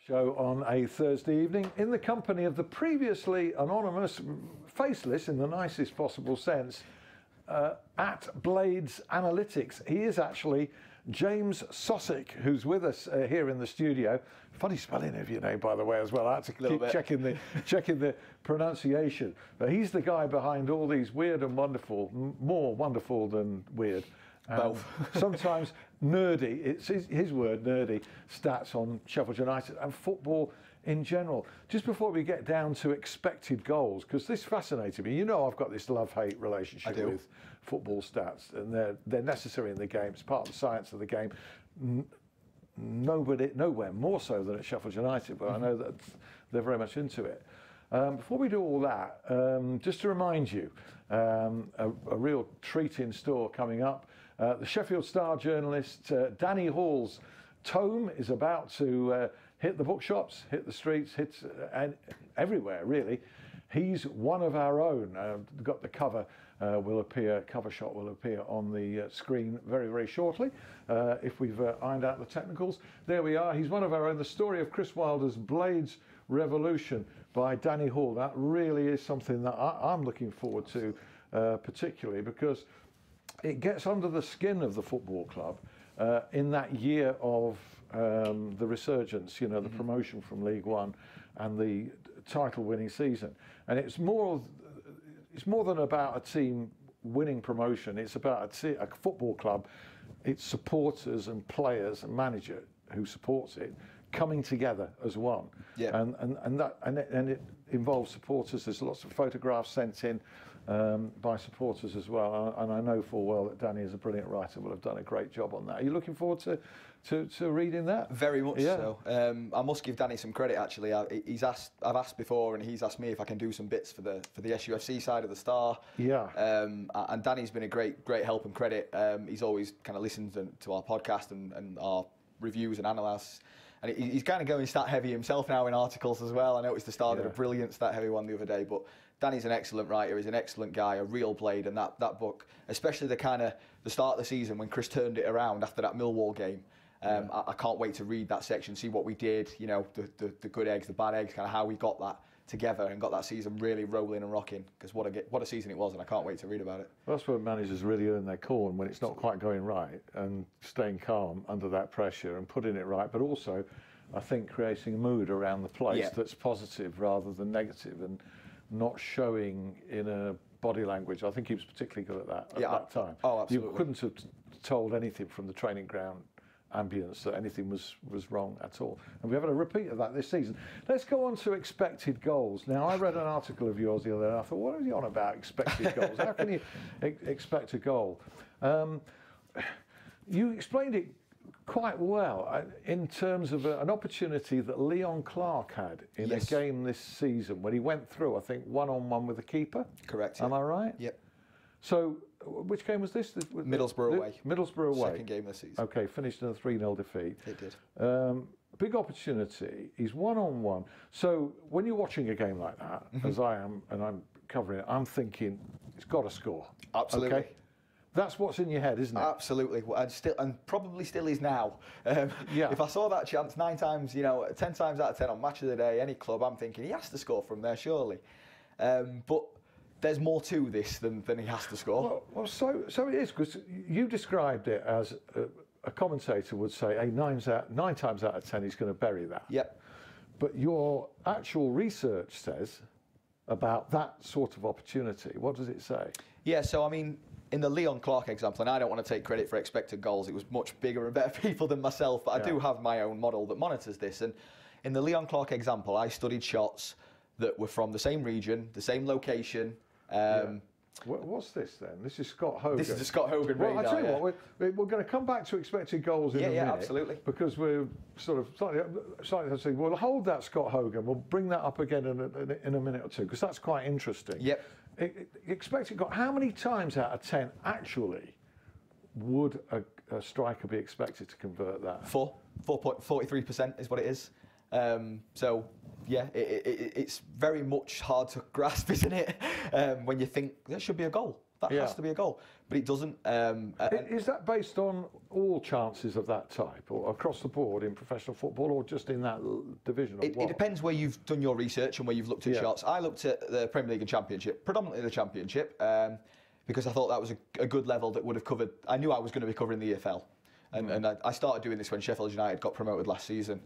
Show on a Thursday evening in the company of the previously anonymous, faceless in the nicest possible sense, at Blades Analytics. He is actually James Socik, who's with us here in the studio. Funny spelling of your name, by the way, as well. I had to keep checking the pronunciation. But he's the guy behind all these weird and wonderful, more wonderful than weird, sometimes nerdy, it's his word, nerdy, stats on Sheffield United and football in general. Just before we get down to expected goals, because this fascinated me. You know, I've got this love-hate relationship with football stats, and they're necessary in the game. It's part of the science of the game. Nowhere more so than at Sheffield United, but I know that they're very much into it. Before we do all that, just to remind you, a real treat in store coming up. The Sheffield Star journalist Danny Hall's tome is about to hit the bookshops, hit the streets, hit everywhere really. He's one of our own. Got the cover cover shot will appear on the screen very, very shortly. If we've ironed out the technicals, there we are. He's one of our own. The story of Chris Wilder's Blades Revolution by Danny Hall. That really is something that I'm looking forward to, particularly because it gets under the skin of the football club in that year of the resurgence, you know, the promotion from League One and the title-winning season. And it's more than about a team winning promotion. It's about a football club, its supporters and players and manager who supports it coming together as one. Yeah. And it involves supporters. There's lots of photographs sent in by supporters as well. And I know full well that Danny is a brilliant writer, will have done a great job on that. Are you looking forward to reading that? Very much so. I must give Danny some credit actually. I've asked before, and he's asked me if I can do some bits for the SUFC side of the Star. Yeah. And Danny's been a great help and credit. He's always kind of listened to our podcast and our reviews and analysis. And he's kind of going stat heavy himself now in articles as well. I noticed the Star did a brilliant stat heavy one the other day, but Danny's an excellent writer, he's an excellent guy, a real blade, and that book, especially the start of the season when Chris turned it around after that Millwall game. I can't wait to read that section, see what we did, you know, the good eggs, the bad eggs, kind of how we got that together and got that season really rolling and rocking, because what a season it was, and I can't wait to read about it. Well, that's where managers really earn their corn, when it's not quite going right, and staying calm under that pressure and putting it right, but also I think creating a mood around the place that's positive rather than negative, and not showing in a body language. I think he was particularly good at that at that time. Oh, absolutely. You couldn't have told anything from the training ground ambience that anything was wrong at all. And we're having a repeat of that this season. Let's go on to expected goals. Now, I read an article of yours the other day and I thought, what are you on about expected goals? How can you expect a goal? You explained it quite well in terms of an opportunity that Leon Clark had in a game this season when he went through, I think, one-on-one with the keeper. Correct. Am I right? Yep. So, which game was this? Middlesbrough away. Middlesbrough away. Second game of the season. Okay, finished in a 3-0 defeat. It did. Big opportunity. He's one-on-one. So when you're watching a game like that, as I am, and I'm covering it, I'm thinking, he's got to score. Absolutely. Okay? That's what's in your head, isn't it? Absolutely, and probably still is now. If I saw that chance 9 times, 10 times out of 10 on Match of the Day, any club, I'm thinking he has to score from there, surely. But there's more to this than he has to score. Well, so it is, because you described it as a commentator would say, hey, 9 times out of 10 he's going to bury that. Yep. But your actual research says about that sort of opportunity. What does it say? Yeah, so I mean, in the Leon Clark example, and I don't want to take credit for expected goals, it was much bigger and better people than myself, but I do have my own model that monitors this. And in the Leon Clark example, I studied shots that were from the same region, the same location. What's this then? This is Scott Hogan. This is the Scott Hogan radar. Well, I tell you what, we're going to come back to expected goals in a minute. Yeah, absolutely. Because we're sort of slightly saying, we'll hold that Scott Hogan. We'll bring that up again in a minute or two, because that's quite interesting. Yep. Expected goal. How many times out of 10 actually would a striker be expected to convert that? 4.43% is what it is. So yeah, it's very much hard to grasp, isn't it? When you think there should be a goal. That has to be a goal. But it doesn't. Is that based on all chances of that type, or across the board in professional football, or just in that division? It depends where you've done your research and where you've looked at shots. I looked at the Premier League and Championship, predominantly the Championship, because I thought that was a good level that would have covered. I knew I was going to be covering the EFL. And I started doing this when Sheffield United got promoted last season.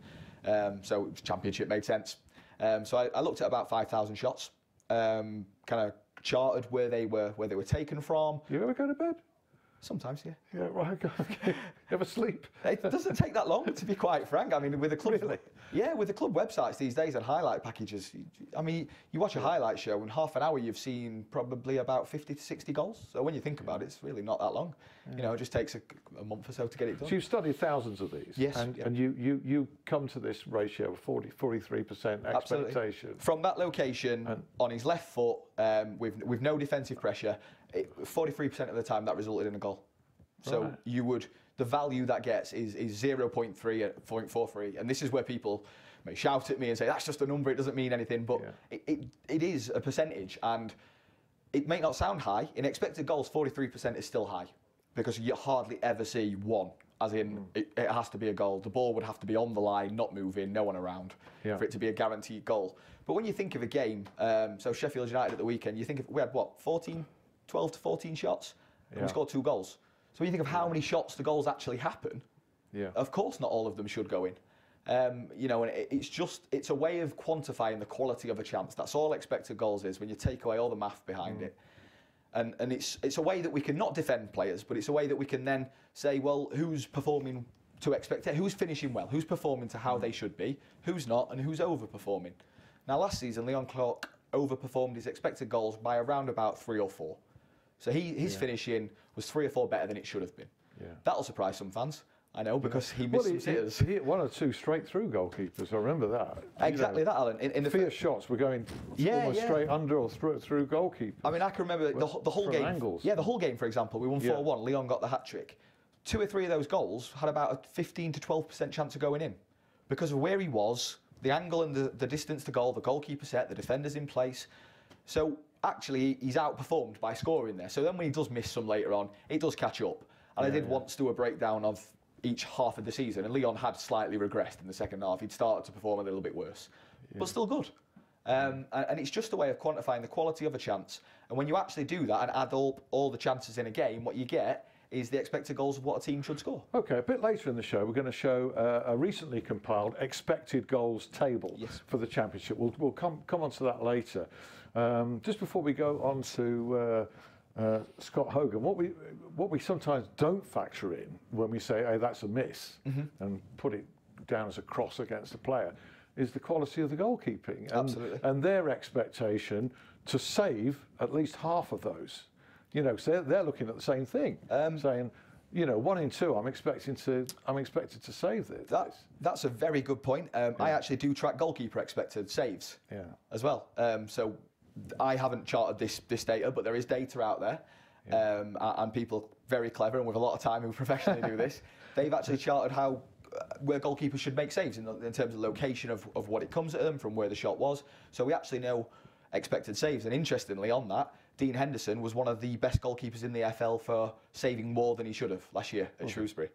So Championship made sense. So I looked at about 5,000 shots, kind of charted where they were taken from. You ever go to bed? Sometimes, yeah. Yeah, right. Okay. You ever sleep? It doesn't take that long, to be quite frank. I mean, with the club, Really? Yeah, with the club websites these days and highlight packages. I mean, you watch a highlight show, in half an hour you've seen probably about 50 to 60 goals. So when you think about it, it's really not that long. You know, it just takes a month or so to get it done. So you've studied thousands of these. Yes. And you come to this ratio of 43% expectation. Absolutely. From that location, on his left foot, with no defensive pressure, 43% of the time that resulted in a goal. So the value that gets is 0.3, 0.43, and this is where people may shout at me and say that's just a number, it doesn't mean anything, but it is a percentage, and it may not sound high. In expected goals, 43% is still high, because you hardly ever see one, as in it has to be a goal. The ball would have to be on the line, not moving, no one around, for it to be a guaranteed goal. But when you think of a game, so Sheffield United at the weekend, you think of, we had what, 12 to 14 shots, and we scored 2 goals. So when you think of how many shots the goals actually happen, of course not all of them should go in. You know, and it's a way of quantifying the quality of a chance. That's all expected goals is, when you take away all the math behind it. And it's a way that we can not defend players, but it's a way that we can then say, well, who's performing to expect it, who's finishing well, who's performing to how they should be, who's not, and who's overperforming. Now, last season, Leon Clark overperformed his expected goals by around about 3 or 4. So his finishing was 3 or 4 better than it should have been. That'll surprise some fans, I know, because he missed some sitters. He hit 1 or 2 straight-through goalkeepers, I remember that. Exactly that, Alan. In the fierce shots were going almost straight under or through goalkeepers. I mean, I can remember the whole game. Angles. Yeah, the whole game, for example, we won 4-1. Leon got the hat-trick. 2 or 3 of those goals had about a 15 to 12% chance of going in, because of where he was, the angle and the distance to goal, the goalkeeper set, the defenders in place. So actually, he's outperformed by scoring there. So then when he does miss some later on, it does catch up. And I did once do a breakdown of each half of the season, and Leon had slightly regressed in the second half. He'd started to perform a little bit worse, but still good. And it's just a way of quantifying the quality of a chance. And when you actually do that and add all the chances in a game, what you get is the expected goals of what a team should score. Okay, a bit later in the show, we're going to show a recently compiled expected goals table for the Championship. We'll come on to that later. Just before we go on to Scott Hogan, what we sometimes don't factor in when we say, hey, that's a miss, and put it down as a cross against the player, is the quality of the goalkeeping. Absolutely. And their expectation to save at least half of those. You know, so they're looking at the same thing, saying, you know, 1 in 2, I'm expected to save this. That's a very good point. I actually do track goalkeeper expected saves as well. So I haven't charted this data, but there is data out there, and people very clever and with a lot of time who professionally do this. They've actually charted where goalkeepers should make saves in terms of location of what it comes at them from where the shot was. So we actually know expected saves. And interestingly, on that, Dean Henderson was one of the best goalkeepers in the EFL for saving more than he should have last year at Shrewsbury.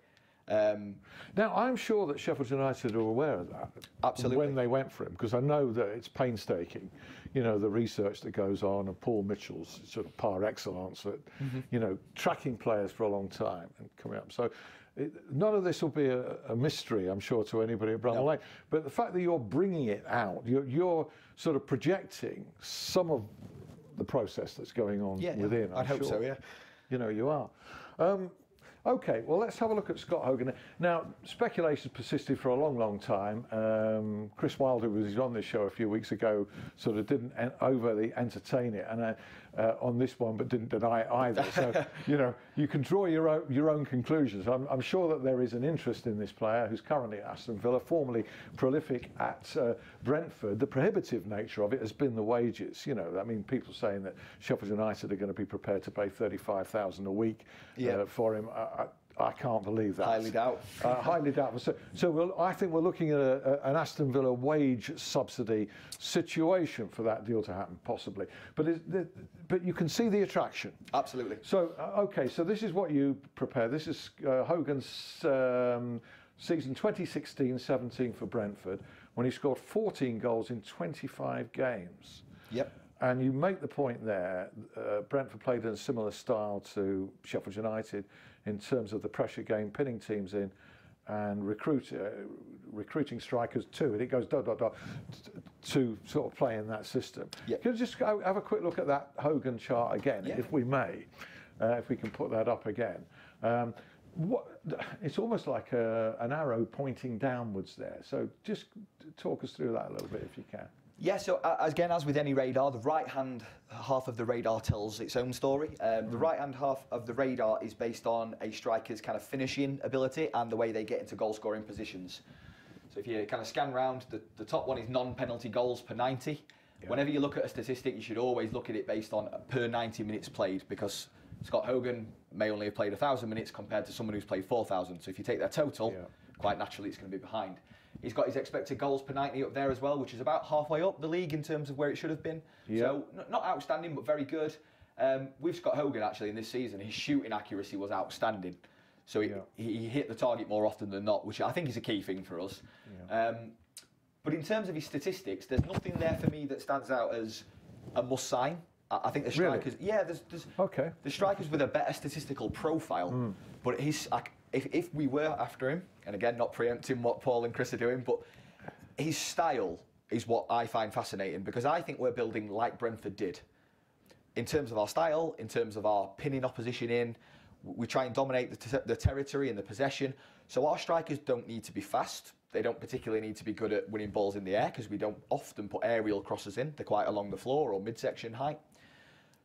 Now, I'm sure that Sheffield United are aware of that. Absolutely. When they went for him, because I know that it's painstaking, you know, the research that goes on, and Paul Mitchell's sort of par excellence at, you know, tracking players for a long time and coming up. So none of this will be a mystery, I'm sure, to anybody at Bramall Lane. But the fact that you're bringing it out, you're sort of projecting some of the process that's going on within. I'd hope so, yeah. You know, you are. Okay, well, let's have a look at Scott Hogan. Now, speculation persisted for a long, long time. Chris Wilder, who was on this show a few weeks ago, sort of didn't overly entertain it and on this one, but didn't deny it either. So, you know, you can draw your own conclusions. I'm sure that there is an interest in this player who's currently at Aston Villa, formerly prolific at Brentford. The prohibitive nature of it has been the wages. You know, I mean, people saying that Sheffield United are going to be prepared to pay $35,000 a week for him. I can't believe that. Highly doubt. Highly doubtful. So I think we're looking at an Aston Villa wage subsidy situation for that deal to happen, possibly. But you can see the attraction. Absolutely. So, okay, so this is what you prepare. This is Hogan's season 2016-17 for Brentford, when he scored 14 goals in 25 games. Yep. And you make the point there, Brentford played in a similar style to Sheffield United in terms of the pressure game, pinning teams in and recruiting strikers too. And it goes to sort of play in that system. Yep. Can you just have a quick look at that Hogan chart again, if we may, if we can put that up again. It's almost like an arrow pointing downwards there. So just talk us through that a little bit if you can. Yeah, so again, as with any radar, the right-hand half of the radar tells its own story. The right-hand half of the radar is based on a striker's kind of finishing ability and the way they get into goal-scoring positions. So if you kind of scan around, the top one is non-penalty goals per 90. Yeah. Whenever you look at a statistic, you should always look at it based on per 90 minutes played, because Scott Hogan may only have played 1,000 minutes compared to someone who's played 4,000. So if you take their total, quite naturally it's going to be behind. He's got his expected goals per 90 up there as well, which is about halfway up the league in terms of where it should have been. So not outstanding, but very good. With Scott Hogan, actually, in this season, his shooting accuracy was outstanding. So he hit the target more often than not, which I think is a key thing for us. But in terms of his statistics, there's nothing there for me that stands out as a must sign. I think the strikers, the strikers with a better statistical profile. But if we were after him, and again, not preempting what Paul and Chris are doing, but his style is what I find fascinating, because I think we're building like Brentford did. In terms of our style, in terms of our pinning opposition in, we try and dominate the territory and the possession. So our strikers don't need to be fast. They don't particularly need to be good at winning balls in the air, because we don't often put aerial crosses in. They're quite along the floor or midsection height.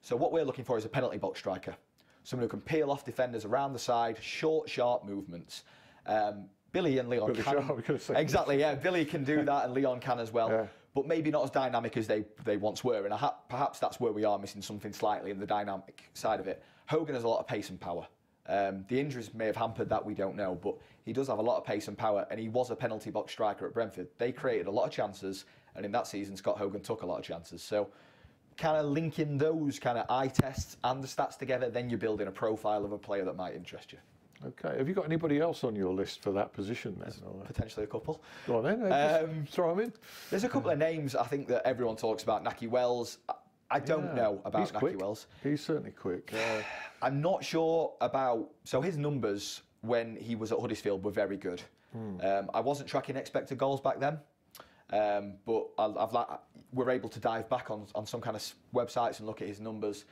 So what we're looking for is a penalty box striker. Someone who can peel off defenders around the side, short, sharp movements. Billy and Leon can. Exactly, yeah. Billy can do that, and Leon can as well. But maybe not as dynamic as they once were. And perhaps that's where we are missing something slightly in the dynamic side of it. Hogan has a lot of pace and power. The injuries may have hampered that, we don't know. But he does have a lot of pace and power, and he was a penalty box striker at Brentford. They created a lot of chances, and in that season, Scott Hogan took a lot of chances. So kind of linking those kind of eye tests and the stats together, then you're building a profile of a player that might interest you. Okay. Have you got anybody else on your list for that position then? Potentially a couple. Go on then. Throw them in. There's a couple of names I think that everyone talks about. Nahki Wells. I don't know about Nahki Wells. He's certainly quick. I'm not sure about... So his numbers when he was at Huddersfield were very good. I wasn't tracking expected goals back then. But we're able to dive back on some kind of websites and look at his numbers.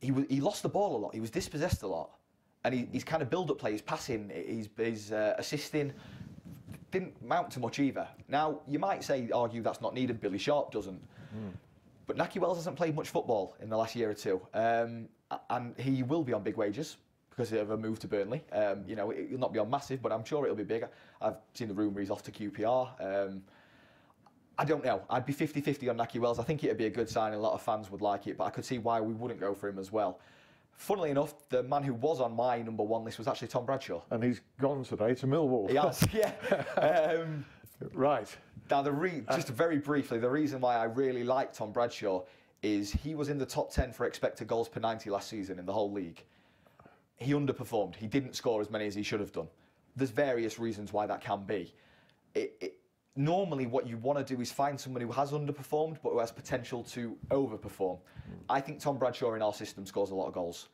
He lost the ball a lot. He was dispossessed a lot. And he's kind of build-up play, his passing, his assisting, didn't mount to much either. Now, you might argue that's not needed. Billy Sharp doesn't. But Nahki Wells hasn't played much football in the last year or two. And he will be on big wages because of a move to Burnley. It'll not be on massive, but I'm sure it'll be bigger. I've seen the rumour he's off to QPR. I don't know. I'd be 50-50 on Nahki Wells. I think it'd be a good sign. A lot of fans would like it, but I could see why we wouldn't go for him as well. Funnily enough, the man who was on my number one list was actually Tom Bradshaw. And he's gone today to Millwall. He has, yeah. Right. Now, just very briefly, the reason why I really like Tom Bradshaw is he was in the top 10 for expected goals per 90 last season in the whole league. He underperformed. He didn't score as many as he should have done. There's various reasons why that can be. Normally, what you want to do is find someone who has underperformed but who has potential to overperform. I think Tom Bradshaw in our system scores a lot of goals.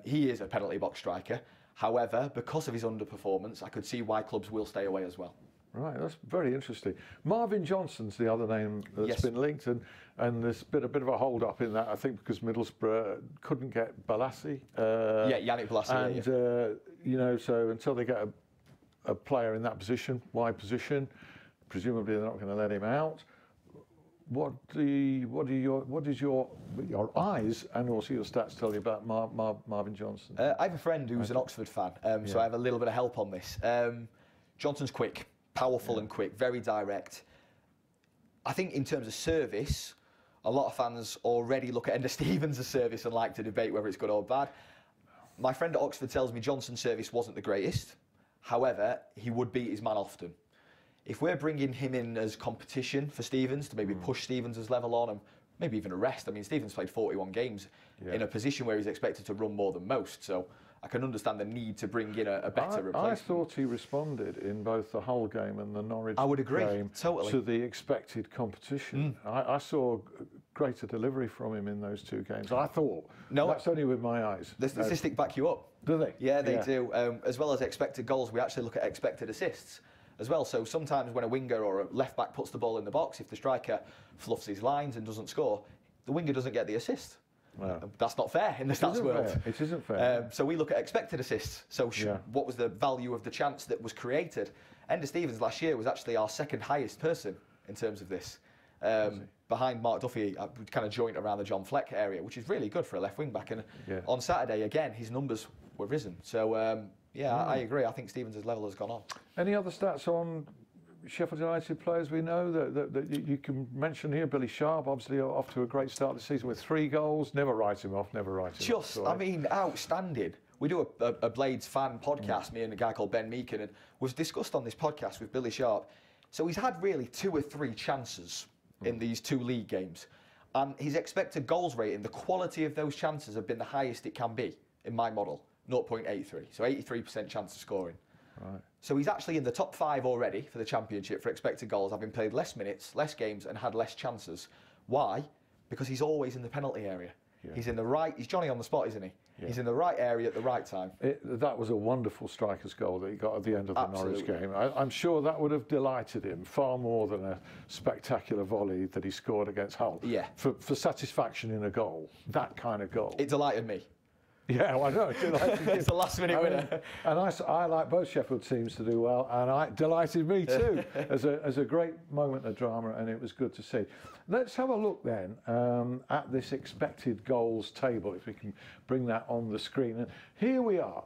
He is a penalty box striker. However, because of his underperformance, I could see why clubs will stay away as well. Right, that's very interesting. Marvin Johnson's the other name that's been linked, and there's been a bit of a hold-up in that, I think, because Middlesbrough couldn't get Balassi. Yannick Balassi. And, so until they get a player in that position, wide position, presumably they're not going to let him out. What does your eyes and also your stats tell you about Marvin Johnson? I have a friend who's an Oxford fan, so I have a little bit of help on this. Johnson's quick, powerful and quick, very direct. I think in terms of service, a lot of fans already look at Enda Stevens' service and like to debate whether it's good or bad. My friend at Oxford tells me Johnson's service wasn't the greatest. However, he would beat his man often. If we're bringing him in as competition for Stevens to maybe push Stevens' level on and maybe even a rest. I mean, Stevens played 41 games in a position where he's expected to run more than most. So I can understand the need to bring in a better replacement. I thought he responded in both the Hull game and the Norwich game totally to the expected competition. I saw greater delivery from him in those two games. I thought. No, that's only with my eyes. The statistics back you up. Do they? Yeah, they do. As well as expected goals, we actually look at expected assists as well. So sometimes when a winger or a left back puts the ball in the box, if the striker fluffs his lines and doesn't score, the winger doesn't get the assist. No. That's not fair in the stats world. It isn't fair. So we look at expected assists. So what was the value of the chance that was created? Enda Stevens last year was actually our second highest person in terms of this. Behind Mark Duffy, kind of joint around the John Fleck area, which is really good for a left wing back. And on Saturday, again, his numbers were risen. So I agree. I think Stevens' level has gone on. Any other stats on Sheffield United players we know that you can mention here? Billy Sharp, obviously off to a great start this season with 3 goals. Never write him off, never write him off. I mean, outstanding. We do a Blades fan podcast, me and a guy called Ben Meakin, and we've discussed on this podcast with Billy Sharp. So he's had really 2 or 3 chances in these 2 league games. And his expected goals rating, the quality of those chances have been the highest it can be in my model, 0.83. So 83% chance of scoring. Right. So he's actually in the top 5 already for the Championship for expected goals, having played less minutes, less games, and had less chances. Why? Because he's always in the penalty area. Yeah. He's in the right. He's Johnny on the spot, isn't he? Yeah. He's in the right area at the right time. That was a wonderful striker's goal that he got at the end of the Norwich game. I'm sure that would have delighted him far more than a spectacular volley that he scored against Hull. Yeah. For satisfaction in a goal, that kind of goal. It delighted me. Yeah, well, I know. It's a last-minute winner. And I like both Sheffield teams to do well, and it delighted me too as a great moment of drama, and it was good to see. Let's have a look then at this expected goals table, if we can bring that on the screen. And here we are.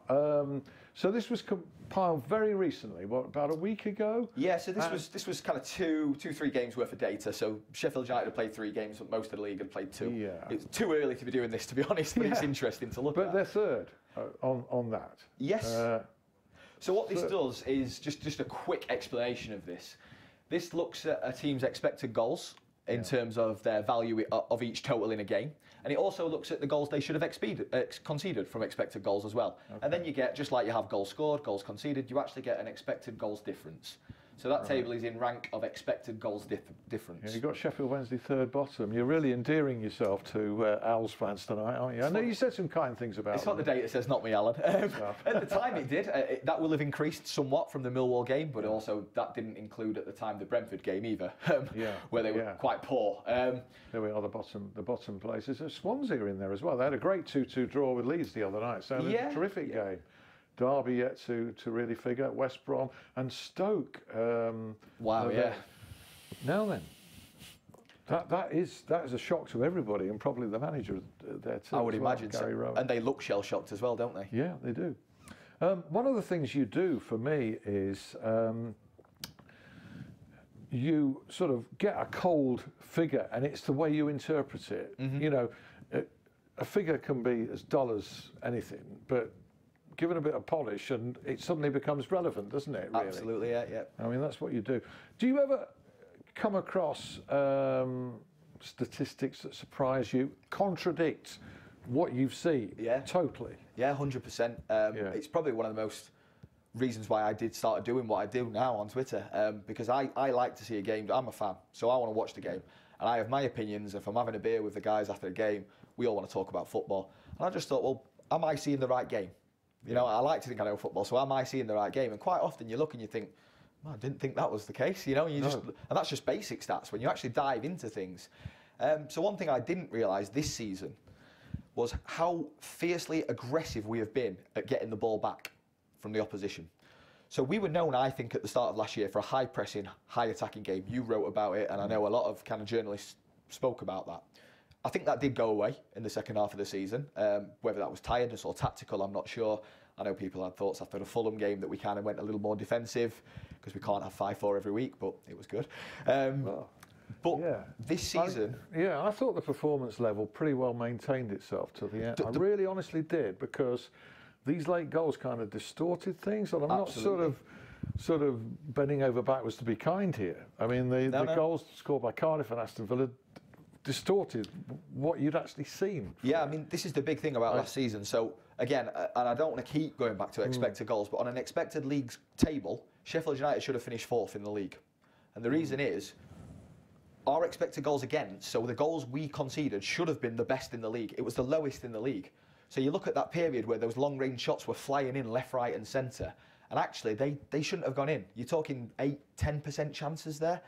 So this was compiled very recently, about a week ago? Yeah, so this was kind of 3 games worth of data. So Sheffield United had played 3 games, but most of the league had played 2. Yeah. It's too early to be doing this, to be honest, but it's interesting to look at. But they're third on that. Yes. So what this does is just a quick explanation of this. This looks at a team's expected goals in terms of their value of each total in a game. And it also looks at the goals they should have conceded from expected goals as well. Okay. And then you get, just like you have goals scored, goals conceded, you actually get an expected goals difference. So that table is in rank of expected goals difference. Yeah, you've got Sheffield Wednesday third bottom. You're really endearing yourself to Al's fans tonight, aren't you? I know you said some kind things about It's what the data says, not me, Alan. At the time it did. That will have increased somewhat from the Millwall game, but also that didn't include at the time the Brentford game either, where they were quite poor. There we are, the bottom places. There's Swansea in there as well. They had a great 2-2 draw with Leeds the other night, so it was a terrific game. Derby yet to really figure. West Brom and Stoke. Wow, yeah. Now then, that is a shock to everybody, and probably the manager there too. I would imagine so. And they look shell shocked as well, don't they? Yeah, they do. One of the things you do for me is you sort of get a cold figure, and it's the way you interpret it. Mm-hmm. You know, a figure can be as dull as anything, but given a bit of polish, and it suddenly becomes relevant, doesn't it? Really? Absolutely, yeah. I mean, that's what you do. Do you ever come across statistics that surprise you, contradict what you've seen? Yeah, totally. Yeah, 100%. It's probably one of the most reasons why I started doing what I do now on Twitter, because I like to see a game. I'm a fan, so I want to watch the game, and I have my opinions. If I'm having a beer with the guys after a game, we all want to talk about football. And I just thought, well, am I seeing the right game? You know, I like to think I know football, so am I seeing the right game? And quite often you look and you think, I didn't think that was the case, you know, and that's just basic stats when you actually dive into things. So one thing I didn't realise this season was how fiercely aggressive we have been at getting the ball back from the opposition. So we were known, I think, at the start of last year for a high-pressing, high-attacking game. You wrote about it, and I know a lot of kind of journalists spoke about that. I think that did go away in the second half of the season. Whether that was tiredness or tactical, I'm not sure. I know people had thoughts after the Fulham game that we kind of went a little more defensive because we can't have 5-4 every week, but it was good. This season... I thought the performance level pretty well maintained itself to the end. I really honestly did, because these late goals kind of distorted things, and I'm Absolutely. not sort of bending over backwards to be kind here. I mean, the goals scored by Cardiff and Aston Villa distorted what you'd actually seen. Yeah, I mean, this is the big thing about last season. So, again, and I don't want to keep going back to expected goals, but on an expected leagues table, Sheffield United should have finished 4th in the league. And the reason is, our expected goals against, so the goals we conceded should have been the best in the league. It was the lowest in the league. So you look at that period where those long-range shots were flying in left, right and centre, and actually they shouldn't have gone in. You're talking 8-10% chances there.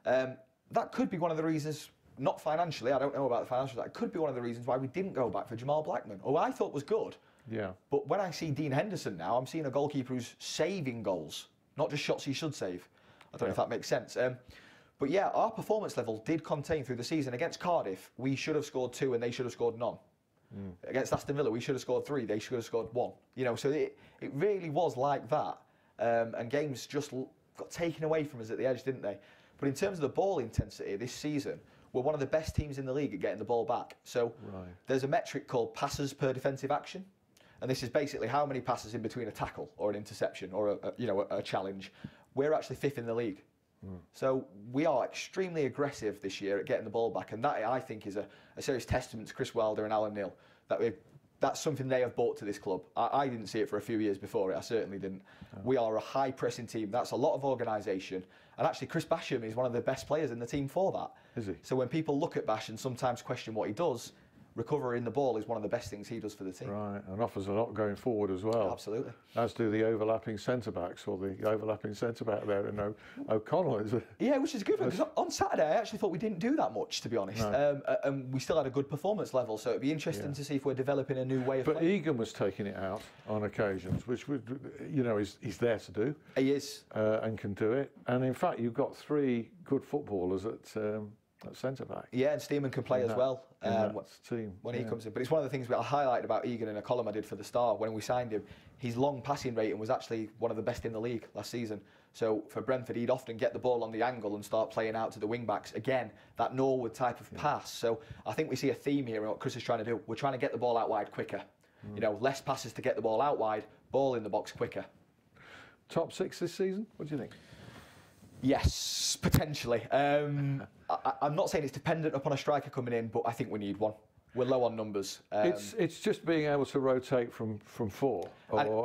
That could be one of the reasons, not financially, I don't know about the financial, that could be one of the reasons why we didn't go back for Jamal Blackman, who I thought was good. Yeah. But when I see Dean Henderson now, I'm seeing a goalkeeper who's saving goals, not just shots he should save. I don't know if that makes sense. But yeah, our performance level did contain through the season. Against Cardiff, we should have scored 2 and they should have scored none. Against Aston Villa, we should have scored 3, they should have scored 1. You know, so it really was like that. And games just got taken away from us at the edge, didn't they? But in terms of the ball intensity this season, we're one of the best teams in the league at getting the ball back. So there's a metric called passes per defensive action. And this is basically how many passes in between a tackle or an interception or a challenge. We're actually 5th in the league. So we are extremely aggressive this year at getting the ball back, and that I think is a serious testament to Chris Wilder and Alan Neil. That's something they have brought to this club. I didn't see it for a few years before it. I certainly didn't. We are a high pressing team. That's a lot of organisation, and actually Chris Basham is one of the best players in the team for that. Is he? So when people look at Bash and sometimes question what he does, recovering the ball is one of the best things he does for the team. Right, and offers a lot going forward as well. Absolutely. As do the overlapping centre-backs, or the overlapping centre-back there in O'Connell. Yeah, which is good, because on Saturday I actually thought we didn't do that much, to be honest. No. And we still had a good performance level, so it'd be interesting to see if we're developing a new way of playing. But Egan was taking it out on occasions, which would, he's there to do. He is. And can do it. And in fact, you've got 3 good footballers at centre-back. Yeah, and Steeman can play as well team, when he comes in. But it's one of the things I highlighted about Egan in a column I did for the Star when we signed him. His long passing rating was actually one of the best in the league last season. So for Brentford, he'd often get the ball on the angle and start playing out to the wing-backs. Again, that Norwood type of pass. So I think we see a theme here in what Chris is trying to do. We're trying to get the ball out wide quicker. Less passes to get the ball out wide, ball in the box quicker. Top 6 this season? What do you think? Yes, potentially. I'm not saying it's dependent upon a striker coming in, but I think we need one. We're low on numbers. It's just being able to rotate from 4,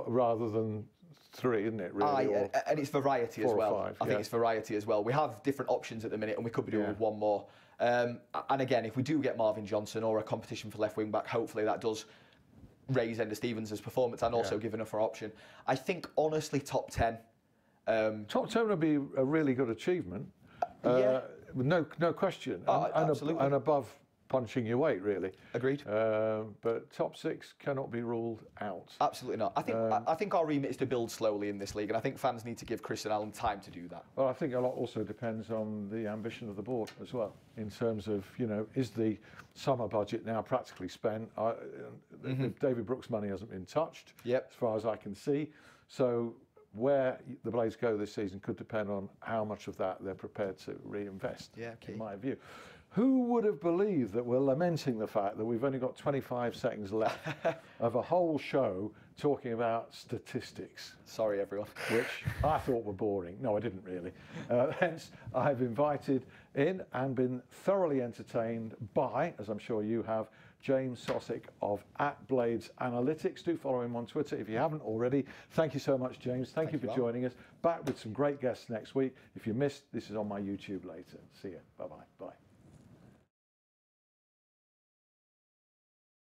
rather than 3, isn't it? Really, and it's variety as well. 5, I think it's variety as well. We have different options at the minute, and we could be doing with one more. And again, if we do get Marvin Johnson or a competition for left wing back, hopefully that does raise Enda Stevens' performance and also give enough for option. I think honestly, top 10. Top 10 would be a really good achievement. No question. Absolutely. And above punching your weight, really. Agreed. But top 6 cannot be ruled out. Absolutely not. I think our remit is to build slowly in this league, and I think fans need to give Chris and Alan time to do that. Well, I think a lot also depends on the ambition of the board as well, in terms of, is the summer budget now practically spent? David Brooks' money hasn't been touched, as far as I can see. So where the Blades go this season could depend on how much of that they're prepared to reinvest, in my view. Who would have believed that we're lamenting the fact that we've only got 25 seconds left of a whole show talking about statistics? Sorry, everyone. Which I thought were boring. No, I didn't really. Hence, I've invited in and been thoroughly entertained by, as I'm sure you have, James Socik of @Blades Analytics. Do follow him on Twitter if you haven't already. Thank you so much, James. Thank you for joining us. Back with some great guests next week. If you missed, this is on my YouTube later. See you. Bye-bye. Bye.